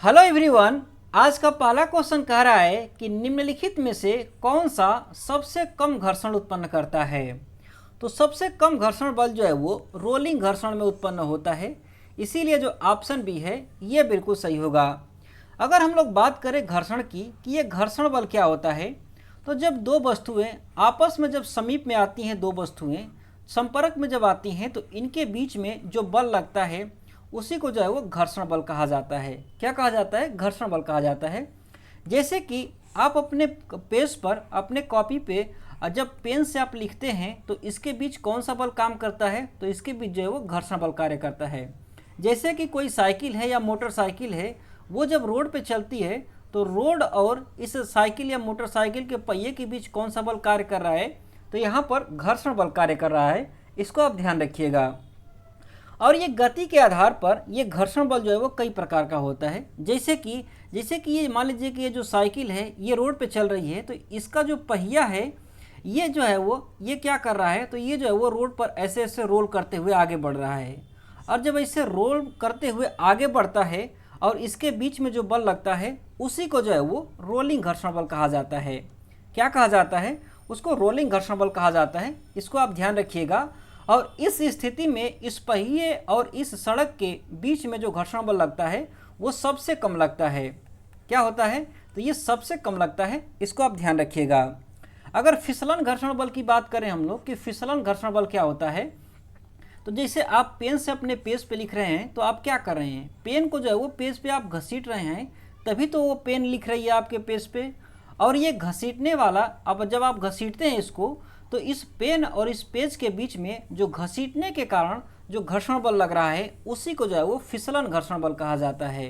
Hello everyone. आज का पहला क्वेश्चन कह रहा है कि निम्नलिखित में से कौन सा सबसे कम घर्षण उत्पन्न करता है। तो सबसे कम घर्षण बल जो है वो रोलिंग घर्षण में उत्पन्न होता है, इसीलिए जो ऑप्शन बी है ये बिल्कुल सही होगा। अगर हम लोग बात करें घर्षण की कि ये घर्षण बल क्या होता है, तो जब दो वस्तुएं आपस में जब समीप में आती हैं, दो वस्तुएं संपर्क में जब आती हैं, तो इनके बीच में जो बल लगता है उसी को जो है वो घर्षण बल कहा जाता है। क्या कहा जाता है? घर्षण बल कहा जाता है। जैसे कि आप अपने पेज पर, अपने कॉपी पे जब पेन से आप लिखते हैं तो इसके बीच कौन सा बल काम करता है? तो इसके बीच जो है वो घर्षण बल कार्य करता है। जैसे कि कोई साइकिल है या मोटरसाइकिल है, वो जब रोड पे चलती है तो रोड और इस साइकिल या मोटरसाइकिल के पहिए के बीच कौन सा बल कार्य कर रहा है? तो यहाँ पर घर्षण बल कार्य कर रहा है। इसको आप ध्यान रखिएगा। और ये गति के आधार पर ये घर्षण बल जो है वो कई प्रकार का होता है। जैसे कि ये मान लीजिए कि ये जो साइकिल है ये रोड पे चल रही है, तो इसका जो पहिया है ये जो है वो ये क्या कर रहा है? तो ये जो है वो रोड पर ऐसे ऐसे रोल करते हुए आगे बढ़ रहा है। और जब ऐसे रोल करते हुए आगे बढ़ता है और इसके बीच में जो बल लगता है उसी को जो है वो रोलिंग घर्षण बल कहा जाता है। क्या कहा जाता है? उसको रोलिंग घर्षण बल कहा जाता है। इसको आप ध्यान रखिएगा। और इस स्थिति में इस पहिए और इस सड़क के बीच में जो घर्षण बल लगता है वो सबसे कम लगता है। क्या होता है? तो ये सबसे कम लगता है। इसको आप ध्यान रखिएगा। अगर फिसलन घर्षण बल की बात करें हम लोग कि फिसलन घर्षण बल क्या होता है, तो जैसे आप पेन से अपने पेज पे लिख रहे हैं तो आप क्या कर रहे हैं? पेन को जो है वो पेज पे आप घसीट रहे हैं, तभी तो वो पेन लिख रही है आपके पेज पे। और ये घसीटने वाला, अब जब आप घसीटते हैं इसको, तो इस पेन और इस पेज के बीच में जो घसीटने के कारण जो घर्षण बल लग रहा है उसी को जो है वो फिसलन घर्षण बल कहा जाता है।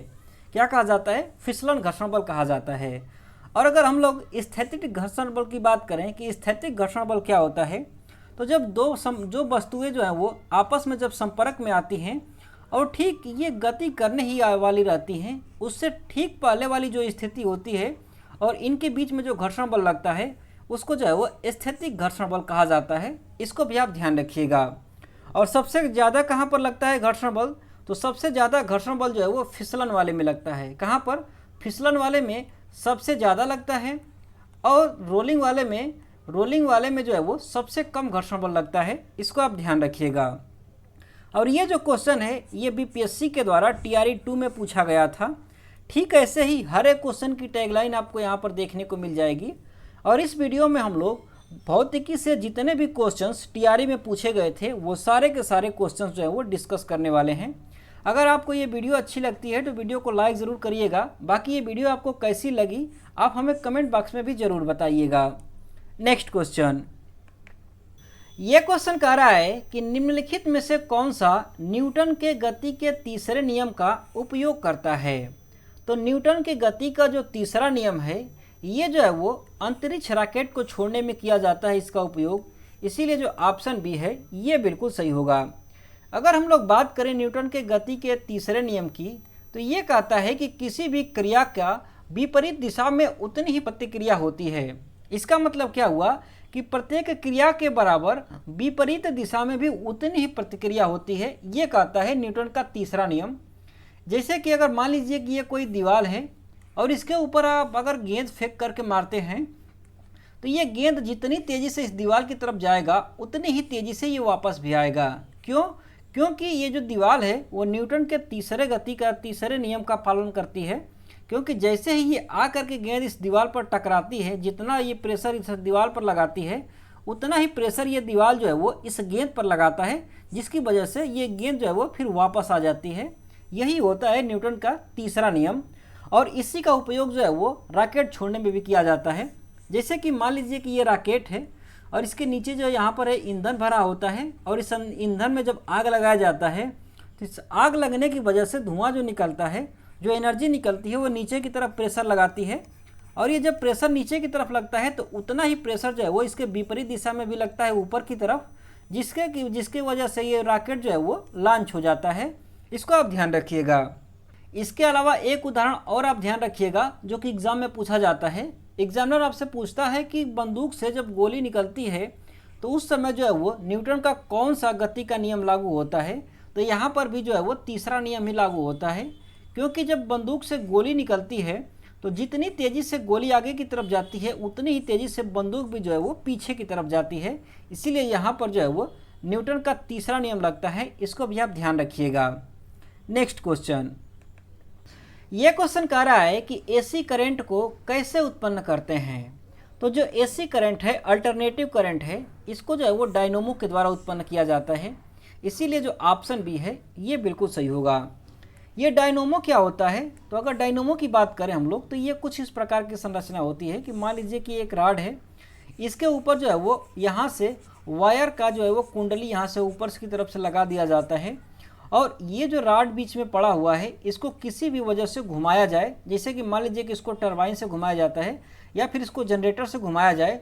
क्या कहा जाता है? फिसलन घर्षण बल कहा जाता है। और अगर हम लोग स्थैतिक घर्षण बल की बात करें कि स्थैतिक घर्षण बल क्या होता है, तो जब जो वस्तुएं जो हैं वो आपस में जब संपर्क में आती हैं और ठीक ये गति करने ही वाली रहती हैं, उससे ठीक पहले वाली जो स्थिति होती है और इनके बीच में जो घर्षण बल लगता है उसको जो है वो स्थैतिक घर्षण बल कहा जाता है। इसको भी आप ध्यान रखिएगा। और सबसे ज़्यादा कहाँ पर लगता है घर्षण बल? तो सबसे ज़्यादा घर्षण बल जो है वो फिसलन वाले में लगता है। कहाँ पर? फिसलन वाले में सबसे ज़्यादा लगता है। और रोलिंग वाले में जो है वो सबसे कम घर्षण बल लगता है। इसको आप ध्यान रखिएगा। और ये जो क्वेश्चन है ये बीपीएससी के द्वारा TRE 2 में पूछा गया था। ठीक ऐसे ही हर एक क्वेश्चन की टैगलाइन आपको यहाँ पर देखने को मिल जाएगी। और इस वीडियो में हम लोग भौतिकी से जितने भी क्वेश्चंस TRE में पूछे गए थे वो सारे के सारे क्वेश्चंस जो है वो डिस्कस करने वाले हैं। अगर आपको ये वीडियो अच्छी लगती है तो वीडियो को लाइक ज़रूर करिएगा। बाकी ये वीडियो आपको कैसी लगी आप हमें कमेंट बॉक्स में भी ज़रूर बताइएगा। Next question. ये क्वेश्चन कह रहा है कि निम्नलिखित में से कौन सा न्यूटन के गति के तीसरे नियम का उपयोग करता है। तो न्यूटन के गति का जो तीसरा नियम है ये जो है वो अंतरिक्ष रॉकेट को छोड़ने में किया जाता है इसका उपयोग, इसीलिए जो ऑप्शन बी है ये बिल्कुल सही होगा। अगर हम लोग बात करें न्यूटन के गति के तीसरे नियम की, तो ये कहता है कि किसी भी क्रिया का विपरीत दिशा में उतनी ही प्रतिक्रिया होती है। इसका मतलब क्या हुआ कि प्रत्येक क्रिया के बराबर विपरीत दिशा में भी उतनी ही प्रतिक्रिया होती है। ये कहता है न्यूटन का तीसरा नियम। जैसे कि अगर मान लीजिए कि ये कोई दीवार है और इसके ऊपर आप अगर गेंद फेंक करके मारते हैं तो ये गेंद जितनी तेज़ी से इस दीवार की तरफ जाएगा उतनी ही तेज़ी से ये वापस भी आएगा। क्यों? क्योंकि ये जो दीवार है वो न्यूटन के तीसरे नियम का पालन करती है। क्योंकि जैसे ही ये आ करके गेंद इस दीवार पर टकराती है, जितना ये प्रेशर इस दीवार पर लगाती है उतना ही प्रेशर ये दीवार जो है वो इस गेंद पर लगाता है, जिसकी वजह से ये गेंद जो है वो फिर वापस आ जाती है। यही होता है न्यूटन का तीसरा नियम। और इसी का उपयोग जो है वो रॉकेट छोड़ने में भी किया जाता है। जैसे कि मान लीजिए कि ये रॉकेट है और इसके नीचे जो यहाँ पर है ईंधन भरा होता है, और इस ईंधन में जब आग लगाया जाता है तो इस आग लगने की वजह से धुआं जो निकलता है, जो एनर्जी निकलती है वो नीचे की तरफ प्रेशर लगाती है। और ये जब प्रेशर नीचे की तरफ लगता है तो उतना ही प्रेशर जो है वो इसके विपरीत दिशा में भी लगता है ऊपर की तरफ, जिसके वजह से ये रॉकेट जो है वो लॉन्च हो जाता है। इसको आप ध्यान रखिएगा। इसके अलावा एक उदाहरण और आप ध्यान रखिएगा जो कि एग्ज़ाम में पूछा जाता है। एग्जामिनर आपसे पूछता है कि बंदूक से जब गोली निकलती है तो उस समय जो है वो न्यूटन का कौन सा गति का नियम लागू होता है। तो यहाँ पर भी जो है वो तीसरा नियम ही लागू होता है। क्योंकि जब बंदूक से गोली निकलती है तो जितनी तेज़ी से गोली आगे की तरफ जाती है उतनी ही तेज़ी से बंदूक भी जो है वो पीछे की तरफ जाती है। इसीलिए यहाँ पर जो है वो न्यूटन का तीसरा नियम लगता है, इसको भी आप ध्यान रखिएगा। नेक्स्ट क्वेश्चन, ये क्वेश्चन कह रहा है कि एसी करंट को कैसे उत्पन्न करते हैं। तो जो एसी करंट है, अल्टरनेटिव करंट है, इसको जो है वो डायनोमो के द्वारा उत्पन्न किया जाता है। इसीलिए जो ऑप्शन बी है ये बिल्कुल सही होगा। ये डायनोमो क्या होता है, तो अगर डायनोमो की बात करें हम लोग तो ये कुछ इस प्रकार की संरचना होती है कि मान लीजिए कि एक रॉड है, इसके ऊपर जो है वो यहाँ से वायर का जो है वो कुंडली यहाँ से ऊपर की तरफ से लगा दिया जाता है, और ये जो रॉड बीच में पड़ा हुआ है इसको किसी भी वजह से घुमाया जाए, जैसे कि मान लीजिए कि इसको टरबाइन से घुमाया जाता है या फिर इसको जनरेटर से घुमाया जाए,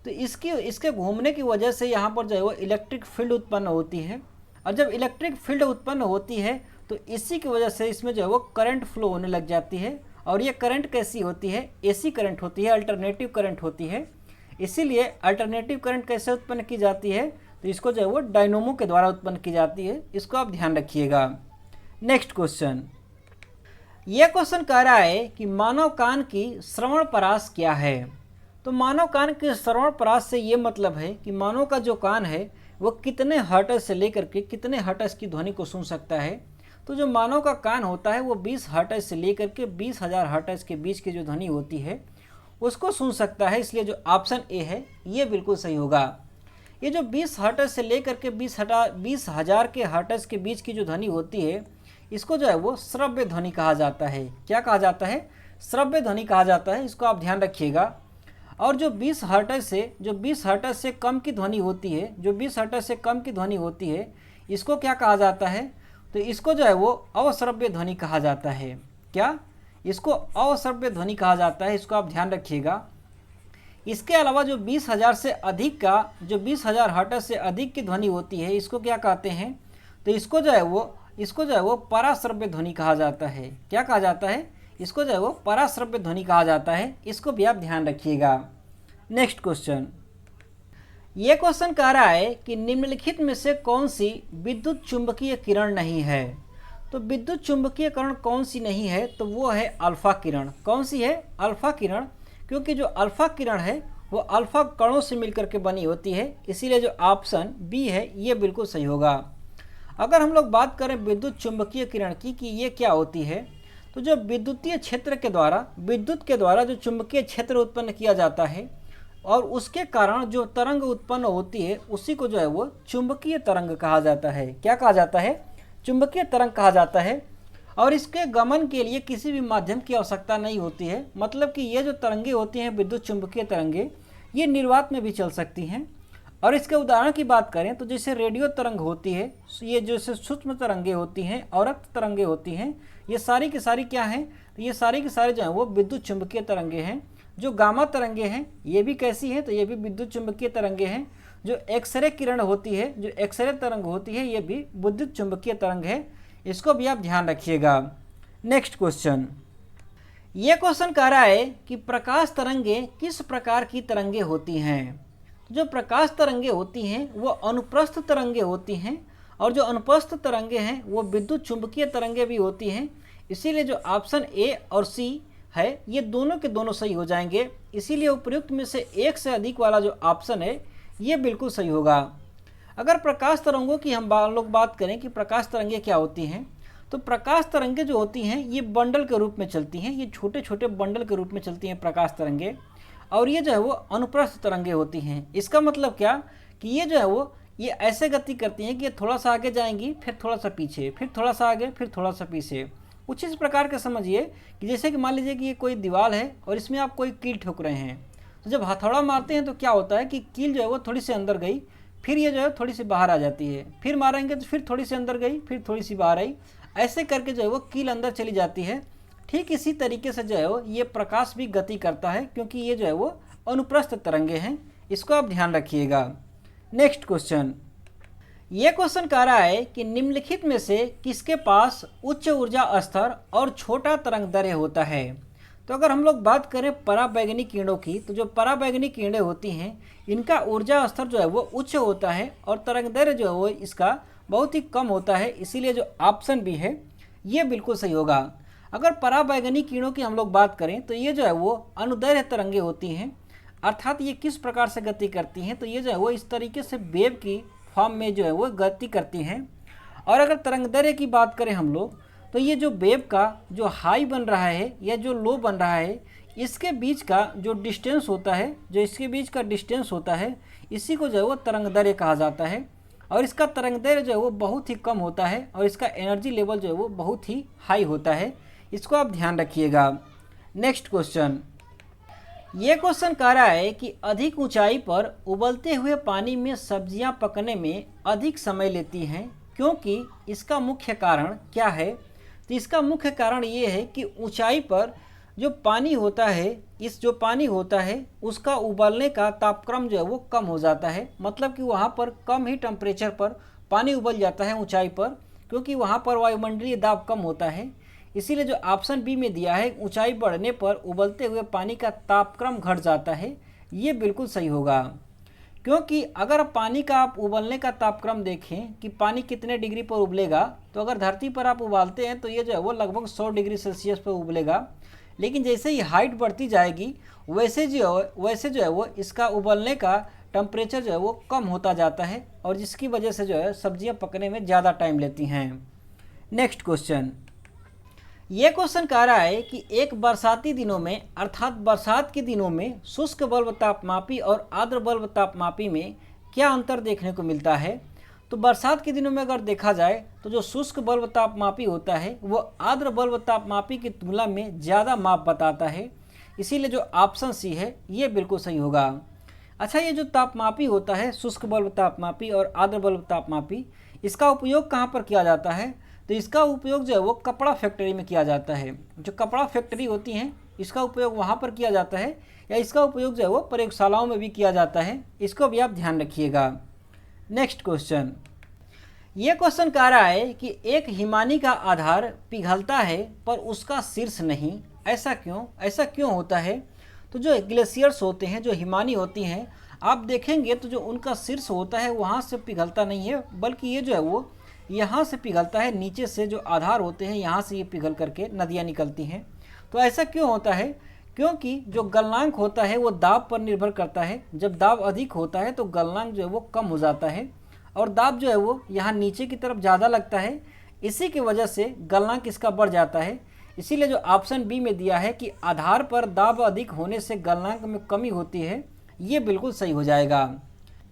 तो इसके घूमने की वजह से यहाँ पर जो है वो इलेक्ट्रिक फील्ड उत्पन्न होती है। और जब इलेक्ट्रिक फील्ड उत्पन्न होती है तो इसी की वजह से इसमें जो है वो करंट फ्लो होने लग जाती है। और ये करंट कैसी होती है, एसी करंट होती है, अल्टरनेटिव करंट होती है। इसीलिए अल्टरनेटिव करंट कैसे उत्पन्न की जाती है, तो इसको जो है वो डायनोमो के द्वारा उत्पन्न की जाती है, इसको आप ध्यान रखिएगा। नेक्स्ट क्वेश्चन, यह क्वेश्चन कह रहा है कि मानव कान की श्रवण परास क्या है। तो मानव कान के श्रवण परास से ये मतलब है कि मानव का जो कान है वो कितने हर्ट्ज से लेकर के कितने हर्ट्ज की ध्वनि को सुन सकता है। तो जो मानव का कान होता है वो 20 हर्ट्ज से लेकर के 20,000 हर्ट्ज के बीच की जो ध्वनि होती है उसको सुन सकता है। इसलिए जो ऑप्शन ए है ये बिल्कुल सही होगा। ये जो 20 हर्ट्ज से लेकर के 20,000 के हर्ट्ज के बीच की जो ध्वनि होती है इसको जो है वो श्रव्य ध्वनि कहा जाता है। क्या कहा जाता है, श्रव्य ध्वनि कहा जाता है, इसको आप ध्यान रखिएगा। और जो 20 हर्ट्ज से कम की ध्वनि होती है, जो 20 हर्ट्ज से कम की ध्वनि होती है इसको क्या कहा जाता है, तो इसको जो है वो अश्रव्य ध्वनि कहा जाता है। क्या, इसको अश्रव्य ध्वनि कहा जाता है, इसको आप ध्यान रखिएगा। इसके अलावा जो 20,000 से अधिक का, जो 20,000 हर्ट्ज से अधिक की ध्वनि होती है इसको क्या कहते हैं, तो इसको जो है वो पराश्रव्य ध्वनि कहा जाता है। क्या कहा जाता है, इसको जो है वो पराश्रव्य ध्वनि कहा जाता है, इसको भी आप ध्यान रखिएगा। नेक्स्ट क्वेश्चन, ये क्वेश्चन कह रहा है कि निम्नलिखित में से कौन सी विद्युत चुंबकीय किरण नहीं है। तो विद्युत चुंबकीय किरण कौन सी नहीं है, तो वो है अल्फा किरण। कौन सी है, अल्फा किरण, क्योंकि जो अल्फा किरण है वो अल्फा कणों से मिलकर के बनी होती है। इसीलिए जो ऑप्शन बी है ये बिल्कुल सही होगा। अगर हम लोग बात करें विद्युत चुंबकीय किरण की कि ये क्या होती है, तो जो विद्युतीय क्षेत्र के द्वारा, विद्युत के द्वारा जो चुंबकीय क्षेत्र उत्पन्न किया जाता है और उसके कारण जो तरंग उत्पन्न होती है उसी को जो है वो चुंबकीय तरंग कहा जाता है। क्या कहा जाता है, चुंबकीय तरंग कहा जाता है। और इसके गमन के लिए किसी भी माध्यम की आवश्यकता नहीं होती है। मतलब कि ये जो तरंगे होती हैं विद्युत चुंबकीय तरंगे, ये निर्वात में भी चल सकती हैं। और इसके उदाहरण की बात करें तो जैसे रेडियो तरंग होती है, ये जैसे सूक्ष्म तरंगे होती हैं और रक्त तरंगे होती हैं, ये सारी की सारी क्या हैं, तो ये सारी की सारी जो है वो विद्युत चुंबकीय तरंगे हैं। जो गामा तरंगे हैं ये भी कैसी हैं, तो ये भी विद्युत चुंबकीय तरंगे हैं। जो एक्सरे किरण होती है, जो एक्सरे तरंग होती है, ये भी विद्युत चुंबकीय तरंग है, इसको भी आप ध्यान रखिएगा। नेक्स्ट क्वेश्चन, ये क्वेश्चन कह रहा है कि प्रकाश तरंगे किस प्रकार की तरंगे होती हैं। जो प्रकाश तरंगे होती हैं वो अनुप्रस्थ तरंगे होती हैं, और जो अनुप्रस्थ तरंगे हैं वो विद्युत चुंबकीय तरंगे भी होती हैं। इसीलिए जो ऑप्शन ए और सी है ये दोनों के दोनों सही हो जाएंगे। इसीलिए उपयुक्त में से एक से अधिक वाला जो ऑप्शन है ये बिल्कुल सही होगा। अगर प्रकाश तरंगों की हम लोग बात करें कि प्रकाश तरंगे क्या होती हैं, तो प्रकाश तरंगे जो होती हैं ये बंडल के रूप में चलती हैं, ये छोटे छोटे बंडल के रूप में चलती हैं प्रकाश तरंगे। और ये जो है वो अनुप्रस्थ तरंगे होती हैं। इसका मतलब क्या कि ये जो है वो ये ऐसे गति करती हैं कि ये थोड़ा सा आगे जाएंगी, फिर थोड़ा सा पीछे, फिर थोड़ा सा आगे, फिर थोड़ा सा पीछे। कुछ इस प्रकार के समझिए कि जैसे कि मान लीजिए कि ये कोई दीवार है और इसमें आप कोई कील ठोक रहे हैं, तो जब हथौड़ा मारते हैं तो क्या होता है कि कील जो है वो थोड़ी सी अंदर गई, फिर ये जो है थोड़ी सी बाहर आ जाती है, फिर मारेंगे तो फिर थोड़ी सी अंदर गई, फिर थोड़ी सी बाहर आई, ऐसे करके जो है वो कील अंदर चली जाती है। ठीक इसी तरीके से जो है वो ये प्रकाश भी गति करता है, क्योंकि ये जो है वो अनुप्रस्थ तरंगे हैं, इसको आप ध्यान रखिएगा। नेक्स्ट क्वेश्चन, ये क्वेश्चन कह रहा है कि निम्नलिखित में से किसके पास उच्च ऊर्जा स्तर और छोटा तरंग दैर्घ्य होता है। तो अगर हम लोग बात करें पराबैंगनी किरणों की, तो जो पराबैंगनी किरणें होती हैं इनका ऊर्जा स्तर जो है वो उच्च होता है और तरंग दैर्घ्य जो है वो इसका बहुत ही कम होता है। इसीलिए जो ऑप्शन बी है ये बिल्कुल सही होगा। अगर पराबैंगनी किरणों की हम लोग बात करें तो ये जो है वो अनुदैर्घ्य तरंगे होती हैं, अर्थात ये किस प्रकार से गति करती हैं, तो ये जो है वो इस तरीके से वेव की फॉर्म में जो है वो गति करती हैं। और अगर तरंगदैर्घ्य की बात करें हम लोग, तो ये जो वेव का जो हाई बन रहा है या जो लो बन रहा है, इसके बीच का जो डिस्टेंस होता है, जो इसके बीच का डिस्टेंस होता है, इसी को जो है वो तरंगदैर्घ्य कहा जाता है। और इसका तरंगदैर्घ्य जो है वो बहुत ही कम होता है और इसका एनर्जी लेवल जो है वो बहुत ही हाई होता है। इसको आप ध्यान रखिएगा। नेक्स्ट क्वेश्चन, ये क्वेश्चन कह रहा है कि अधिक ऊंचाई पर उबलते हुए पानी में सब्जियां पकने में अधिक समय लेती हैं, क्योंकि इसका मुख्य कारण क्या है। तो इसका मुख्य कारण ये है कि ऊंचाई पर जो पानी होता है, इस जो पानी होता है उसका उबलने का तापक्रम जो है वो कम हो जाता है। मतलब कि वहाँ पर कम ही टेम्परेचर पर पानी उबल जाता है ऊंचाई पर, क्योंकि वहाँ पर वायुमंडलीय दाब कम होता है। इसीलिए जो ऑप्शन बी में दिया है, ऊंचाई बढ़ने पर उबलते हुए पानी का तापक्रम घट जाता है, ये बिल्कुल सही होगा। क्योंकि अगर पानी का आप उबलने का तापक्रम देखें कि पानी कितने डिग्री पर उबलेगा, तो अगर धरती पर आप उबालते हैं तो ये जो है वो लगभग 100 डिग्री सेल्सियस पर उबलेगा। लेकिन जैसे ही हाइट बढ़ती जाएगी वैसे जो है वो इसका उबलने का टेम्परेचर जो है वो कम होता जाता है, और जिसकी वजह से जो है सब्जियां पकने में ज़्यादा टाइम लेती हैं। नेक्स्ट क्वेश्चन, ये क्वेश्चन कह रहा है कि एक बरसाती दिनों में, अर्थात बरसात के दिनों में शुष्क बल्ब तापमापी और आर्द्र बल्ब तापमापी में क्या अंतर देखने को मिलता है। तो बरसात के दिनों में अगर देखा जाए तो जो शुष्क बल्ब तापमापी होता है वो आर्द्र बल्ब तापमापी की तुलना में ज़्यादा माप बताता है। इसीलिए जो ऑप्शन सी है ये बिल्कुल सही होगा। अच्छा, ये जो तापमापी होता है, शुष्क बल्ब तापमापी और आर्द्र बल्ब तापमापी, इसका उपयोग कहाँ पर किया जाता है। तो इसका उपयोग जो है वो कपड़ा फैक्ट्री में किया जाता है। जो कपड़ा फैक्ट्री होती हैं इसका उपयोग वहाँ पर किया जाता है, या इसका उपयोग जो है वो प्रयोगशालाओं में भी किया जाता है। इसको भी आप ध्यान रखिएगा। नेक्स्ट क्वेश्चन, ये क्वेश्चन कह रहा है कि एक हिमानी का आधार पिघलता है पर उसका शीर्ष नहीं, ऐसा क्यों होता है। तो जो ग्लेशियर्स होते हैं, जो हिमानी होती हैं, आप देखेंगे तो जो उनका शीर्ष होता है वहाँ से पिघलता नहीं है, बल्कि ये जो है वो यहाँ से पिघलता है। नीचे से जो आधार होते हैं यहाँ से ये पिघल करके नदियाँ निकलती हैं। तो ऐसा क्यों होता है, क्योंकि जो गलनांक होता है वो दाब पर निर्भर करता है। जब दाब अधिक होता है तो गलनांक जो है वो कम हो जाता है, और दाब जो है वो यहाँ नीचे की तरफ ज़्यादा लगता है। इसी की वजह से गलनांक इसका बढ़ जाता है। इसीलिए जो ऑप्शन बी में दिया है कि आधार पर दाब अधिक होने से गलनांक में कमी होती है, ये बिल्कुल सही हो जाएगा।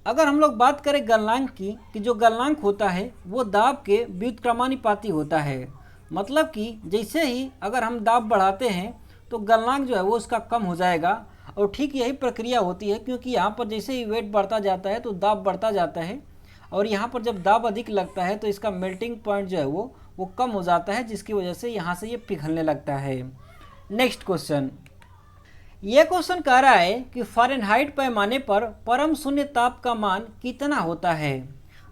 अगर हम लोग बात करें गलनांक की, कि जो गलनांक होता है वो दाब के व्युत्क्रमानुपाती होता है। मतलब कि जैसे ही अगर हम दाब बढ़ाते हैं तो गलनांक जो है वो उसका कम हो जाएगा। और ठीक यही प्रक्रिया होती है, क्योंकि यहाँ पर जैसे ही वेट बढ़ता जाता है तो दाब बढ़ता जाता है, और यहाँ पर जब दाब अधिक लगता है तो इसका मेल्टिंग पॉइंट जो है वो कम हो जाता है, जिसकी वजह से यहाँ से ये पिघलने लगता है। नेक्स्ट क्वेश्चन, ये क्वेश्चन कह रहा है कि फ़ारेनहाइट पैमाने पर परम शून्य ताप का मान कितना होता है।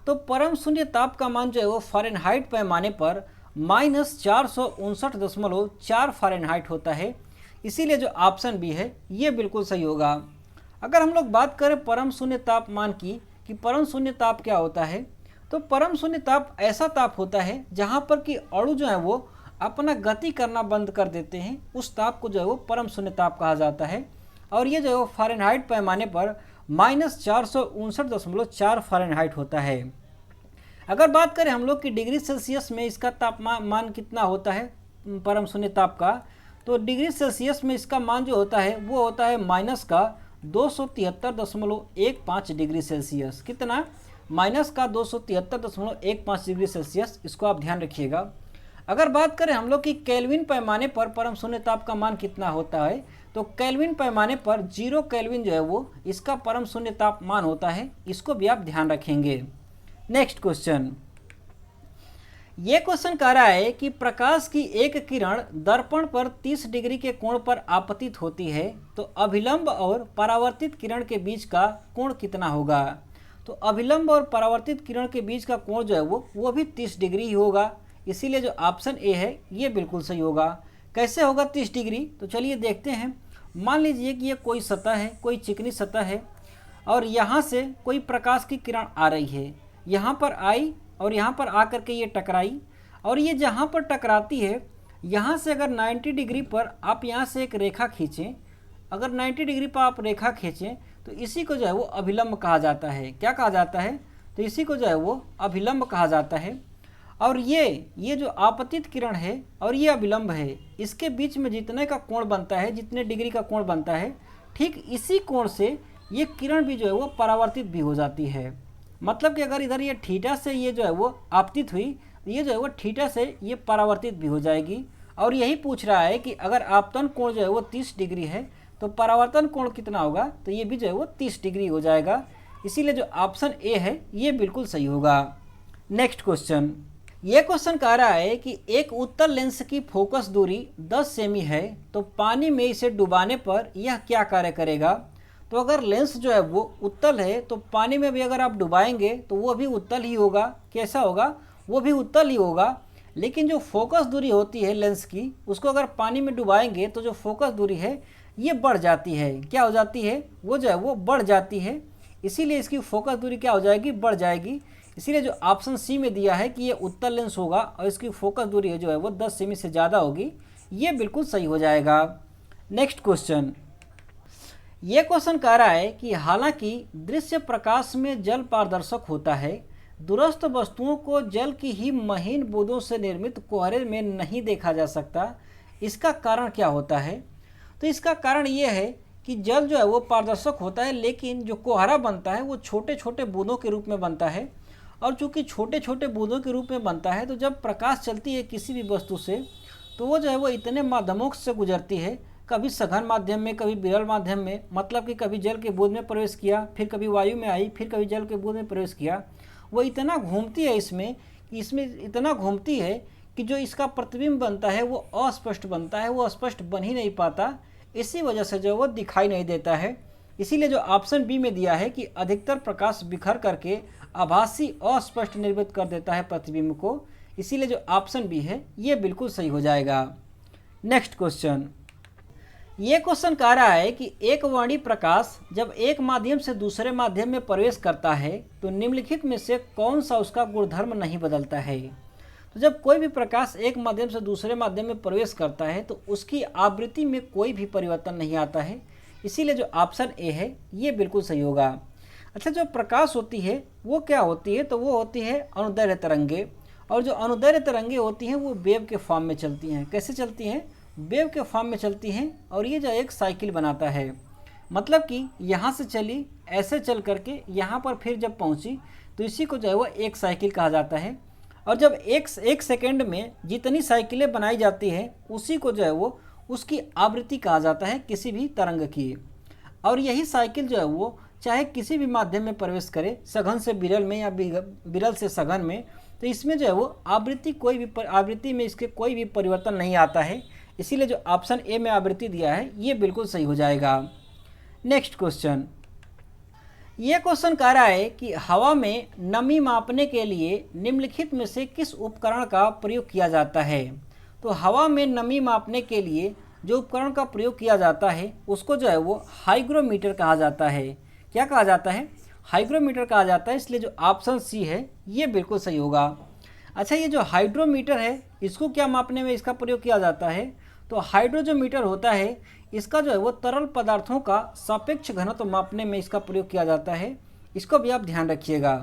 तो परम शून्य ताप का मान जो है वो फ़ारेनहाइट पैमाने पर -459.4 फ़ारेनहाइट होता है। इसीलिए जो ऑप्शन बी है ये बिल्कुल सही होगा। अगर हम लोग बात करें परम शून्य तापमान की, कि परम शून्य ताप क्या होता है, तो परम शून्य ताप ऐसा ताप होता है जहाँ पर कि अणु जो है वो अपना गति करना बंद कर देते हैं। उस ताप को जो है वो परम शून्य ताप कहा जाता है, और ये जो है वो फ़ारेनहाइट पैमाने पर -459.4 फ़ारेनहाइट होता है। अगर बात करें हम लोग कि डिग्री सेल्सियस में इसका तापमान कितना होता है परम शून्य ताप का, तो डिग्री सेल्सियस में इसका मान जो होता है वो होता है -273.15 डिग्री सेल्सियस। कितना? -273.15 डिग्री सेल्सियस। इसको आप ध्यान रखिएगा। अगर बात करें हम लोग कि केल्विन पैमाने पर परम शून्य ताप का मान कितना होता है, तो केल्विन पैमाने पर 0 केल्विन जो है वो इसका परम शून्य तापमान होता है। इसको भी आप ध्यान रखेंगे। नेक्स्ट क्वेश्चन, ये क्वेश्चन कह रहा है कि प्रकाश की एक किरण दर्पण पर 30 डिग्री के कोण पर आपतित होती है, तो अभिलंब और परावर्तित किरण के बीच का कोण कितना होगा। तो अभिलंब और परावर्तित किरण के बीच का कोण जो है वो भी 30 डिग्री ही होगा। इसीलिए जो ऑप्शन ए है ये बिल्कुल सही होगा। कैसे होगा 30 डिग्री, तो चलिए देखते हैं। मान लीजिए कि ये कोई सतह है, कोई चिकनी सतह है, और यहाँ से कोई प्रकाश की किरण आ रही है, यहाँ पर आई और यहाँ पर आकर के ये टकराई, और ये जहाँ पर टकराती है यहाँ से अगर 90 डिग्री पर आप यहाँ से एक रेखा खींचें, अगर 90 डिग्री पर आप रेखा खींचें तो इसी को जो है वो अभिलंब कहा जाता है। क्या कहा जाता है? तो इसी को जो है वो अभिलंब कहा जाता है। और ये जो आपतित किरण है और ये अभिलंब है, इसके बीच में जितने का कोण बनता है, जितने डिग्री का कोण बनता है, ठीक इसी कोण से ये किरण भी जो है वो परावर्तित भी हो जाती है। मतलब कि अगर इधर ये थीटा से ये जो है वो आपतित हुई, तो ये जो है वो थीटा से ये परावर्तित भी हो जाएगी। और यही पूछ रहा है कि अगर आपतन कोण जो है वो 30 डिग्री है तो परावर्तन कोण कितना होगा, तो ये भी जो है वो 30 डिग्री हो जाएगा। इसीलिए जो ऑप्शन ए है ये बिल्कुल सही होगा। नेक्स्ट क्वेश्चन, ये क्वेश्चन कह रहा है कि एक उत्तल लेंस की फोकस दूरी 10 सेमी है, तो पानी में इसे डुबाने पर यह क्या कार्य करेगा। तो अगर लेंस जो है वो उत्तल है तो पानी में भी अगर आप डुबाएंगे तो वो भी उत्तल ही होगा। कैसा होगा? वो भी उत्तल ही होगा। लेकिन जो फोकस दूरी होती है लेंस की, उसको अगर पानी में डुबाएंगे तो जो फोकस दूरी है ये बढ़ जाती है। क्या हो जाती है? वो जो है वो बढ़ जाती है। इसीलिए इसकी फोकस दूरी क्या हो जाएगी? बढ़ जाएगी। इसीलिए जो ऑप्शन सी में दिया है कि ये उत्तल लेंस होगा और इसकी फोकस दूरी जो है वो 10 सेमी से ज़्यादा होगी, ये बिल्कुल सही हो जाएगा। नेक्स्ट क्वेश्चन, ये क्वेश्चन कह रहा है कि हालांकि दृश्य प्रकाश में जल पारदर्शक होता है, दूरस्थ वस्तुओं को जल की ही महीन बूंदों से निर्मित कोहरे में नहीं देखा जा सकता। इसका कारण क्या होता है? तो इसका कारण ये है कि जल जो है वो पारदर्शक होता है, लेकिन जो कोहरा बनता है वो छोटे छोटे बूंदों के रूप में बनता है। और चूंकि छोटे छोटे बूंदों के रूप में बनता है, तो जब प्रकाश चलती है किसी भी वस्तु से, तो वो जो है वो इतने माध्यमों से गुजरती है, कभी सघन माध्यम में, कभी विरल माध्यम में, मतलब कि कभी जल के बूंद में प्रवेश किया, फिर कभी वायु में आई, फिर कभी जल के बूंद में प्रवेश किया। वो इतना घूमती है इसमें कि इतना घूमती है कि जो इसका प्रतिबिंब बनता है वो अस्पष्ट बनता है, वो स्पष्ट बन ही नहीं पाता। इसी वजह से जो वो दिखाई नहीं देता है। इसीलिए जो ऑप्शन बी में दिया है कि अधिकतर प्रकाश बिखर करके आभासी अस्पष्ट निर्मित कर देता है प्रतिबिंब को, इसीलिए जो ऑप्शन बी है ये बिल्कुल सही हो जाएगा। नेक्स्ट क्वेश्चन, ये क्वेश्चन कह रहा है कि एक वर्णी प्रकाश जब एक माध्यम से दूसरे माध्यम में प्रवेश करता है तो निम्नलिखित में से कौन सा उसका गुणधर्म नहीं बदलता है। तो जब कोई भी प्रकाश एक माध्यम से दूसरे माध्यम में प्रवेश करता है तो उसकी आवृत्ति में कोई भी परिवर्तन नहीं आता है। इसीलिए जो ऑप्शन ए है ये बिल्कुल सही होगा। अच्छा, जो प्रकाश होती है वो क्या होती है? तो वो होती है अनुदैर्ध्य तरंगे। और जो अनुदैर्ध्य तरंगे होती हैं वो वेव के फॉर्म में चलती हैं। कैसे चलती हैं? वेव के फॉर्म में चलती हैं। और ये जो एक साइकिल बनाता है, मतलब कि यहाँ से चली, ऐसे चल करके यहाँ पर फिर जब पहुँची, तो इसी को जो है वो एक साइकिल कहा जाता है। और जब एक सेकेंड में जितनी साइकिलें बनाई जाती हैं, उसी को जो है वो उसकी आवृत्ति कहा जाता है किसी भी तरंग की। और यही साइकिल जो है वो चाहे किसी भी माध्यम में प्रवेश करे, सघन से विरल में या विरल से सघन में, तो इसमें जो है वो आवृत्ति में इसके कोई भी परिवर्तन नहीं आता है। इसीलिए जो ऑप्शन ए में आवृत्ति दिया है ये बिल्कुल सही हो जाएगा। नेक्स्ट क्वेश्चन, ये क्वेश्चन कह रहा है कि हवा में नमी मापने के लिए निम्नलिखित में से किस उपकरण का प्रयोग किया जाता है। तो हवा में नमी मापने के लिए जो उपकरण का प्रयोग किया जाता है उसको जो है वो हाइग्रोमीटर कहा जाता है। क्या कहा जाता है? हाइग्रोमीटर कहा जाता है। इसलिए जो ऑप्शन सी है ये बिल्कुल सही होगा। अच्छा, ये जो हाइड्रोमीटर है इसको क्या मापने में इसका प्रयोग किया जाता है? तो हाइड्रो जो मीटर होता है इसका जो है वो तरल पदार्थों का सापेक्ष घनत्व मापने में इसका प्रयोग किया जाता है। इसको भी आप ध्यान रखिएगा।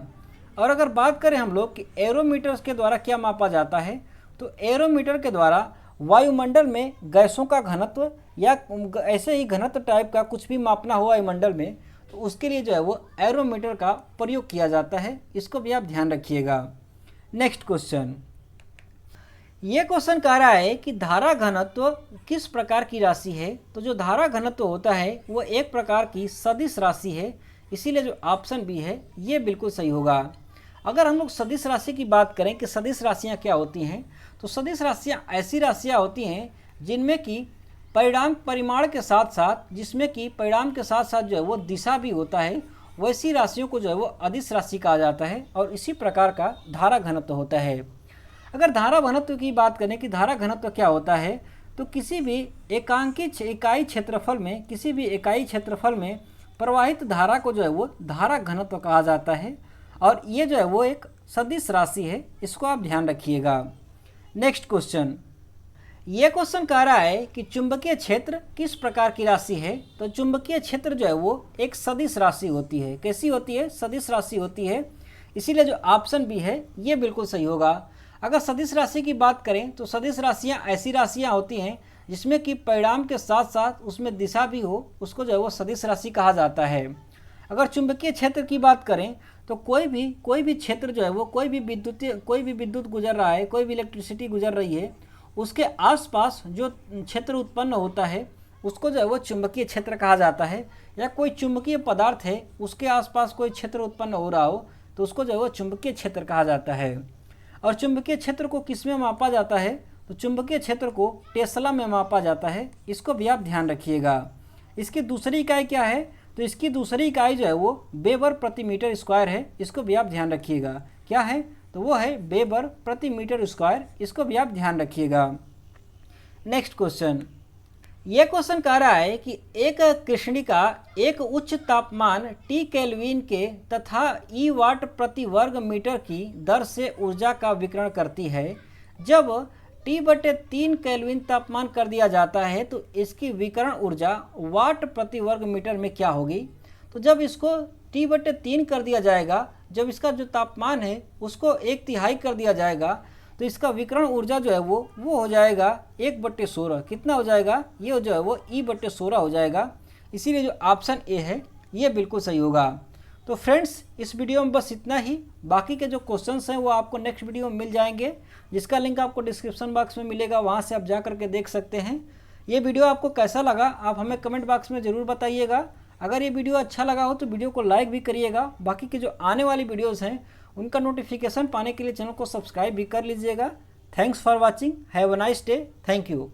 और अगर बात करें हम लोग कि एरोमीटर के द्वारा क्या मापा जाता है, तो एरोमीटर के द्वारा वायुमंडल में गैसों का घनत्व या ऐसे ही घनत्व टाइप का कुछ भी मापना हो वायुमंडल में, तो उसके लिए जो है वो एरोमीटर का प्रयोग किया जाता है। इसको भी आप ध्यान रखिएगा। नेक्स्ट क्वेश्चन, ये क्वेश्चन कह रहा है कि धारा घनत्व किस प्रकार की राशि है। तो जो धारा घनत्व होता है वो एक प्रकार की सदिश राशि है। इसीलिए जो ऑप्शन बी है ये बिल्कुल सही होगा। अगर हम लोग सदिश राशि की बात करें कि सदिश राशियाँ क्या होती हैं, तो सदिश राशियाँ ऐसी राशियाँ होती हैं जिनमें कि परिमाण के साथ साथ जो है वो दिशा भी होता है। वैसी राशियों को जो है वो अदिश राशि कहा जाता है। और इसी प्रकार का धारा घनत्व होता है। अगर धारा घनत्व की बात करें कि धारा घनत्व क्या होता है, तो किसी भी इकाई क्षेत्रफल में प्रवाहित धारा को जो है वो धारा घनत्व कहा जाता है। और ये जो है वो एक सदिश राशि है। इसको आप ध्यान रखिएगा। नेक्स्ट क्वेश्चन, ये क्वेश्चन कह रहा है कि चुंबकीय क्षेत्र किस प्रकार की राशि है। तो चुंबकीय क्षेत्र जो है वो एक सदिश राशि होती है। कैसी होती है? सदिश राशि होती है। इसीलिए जो ऑप्शन बी है ये बिल्कुल सही होगा। अगर सदिश राशि की बात करें तो सदिश राशियाँ ऐसी राशियाँ होती हैं जिसमें कि परिणाम के साथ साथ उसमें दिशा भी हो, उसको जो है वो सदिश राशि कहा जाता है। अगर चुंबकीय क्षेत्र की बात करें तो कोई भी क्षेत्र जो है वो कोई भी विद्युत गुजर रहा है, कोई भी इलेक्ट्रिसिटी गुजर रही है, उसके आसपास जो क्षेत्र उत्पन्न होता है उसको जो है वो चुंबकीय क्षेत्र कहा जाता है। या कोई चुंबकीय पदार्थ है उसके आसपास कोई क्षेत्र उत्पन्न हो रहा हो तो उसको जो है वो चुंबकीय क्षेत्र कहा जाता है। और चुंबकीय क्षेत्र को किस में मापा जाता है? तो चुंबकीय क्षेत्र को टेस्ला में मापा जाता है। इसको भी आप ध्यान रखिएगा। इसकी दूसरी इकाई क्या है? तो इसकी दूसरी इकाई जो है वो वेबर प्रति मीटर स्क्वायर है। इसको भी आप ध्यान रखिएगा। क्या है? तो वो है वेबर प्रति मीटर स्क्वायर। इसको भी आप ध्यान रखिएगा। नेक्स्ट क्वेश्चन, ये क्वेश्चन कह रहा है कि एक कृष्णिका एक उच्च तापमान T केल्विन के तथा E वाट प्रति वर्ग मीटर की दर से ऊर्जा का विकिरण करती है। जब T/3 केल्विन तापमान कर दिया जाता है तो इसकी विकिरण ऊर्जा वाट प्रति वर्ग मीटर में क्या होगी? तो जब इसको T/3 कर दिया जाएगा, जब इसका जो तापमान है उसको 1/3 कर दिया जाएगा, तो इसका विकिरण ऊर्जा जो है वो हो जाएगा 1/16। कितना हो जाएगा? ये जो है वो E/16 हो जाएगा। इसीलिए जो ऑप्शन ए है ये बिल्कुल सही होगा। तो फ्रेंड्स, इस वीडियो में बस इतना ही। बाकी के जो क्वेश्चंस हैं वो आपको नेक्स्ट वीडियो में मिल जाएंगे, जिसका लिंक आपको डिस्क्रिप्शन बॉक्स में मिलेगा, वहाँ से आप जा करके देख सकते हैं। ये वीडियो आपको कैसा लगा आप हमें कमेंट बॉक्स में ज़रूर बताइएगा। अगर ये वीडियो अच्छा लगा हो तो वीडियो को लाइक भी करिएगा। बाकी की जो आने वाली वीडियोज़ हैं उनका नोटिफिकेशन पाने के लिए चैनल को सब्सक्राइब भी कर लीजिएगा। Thanks for watching. Have a nice day. Thank you.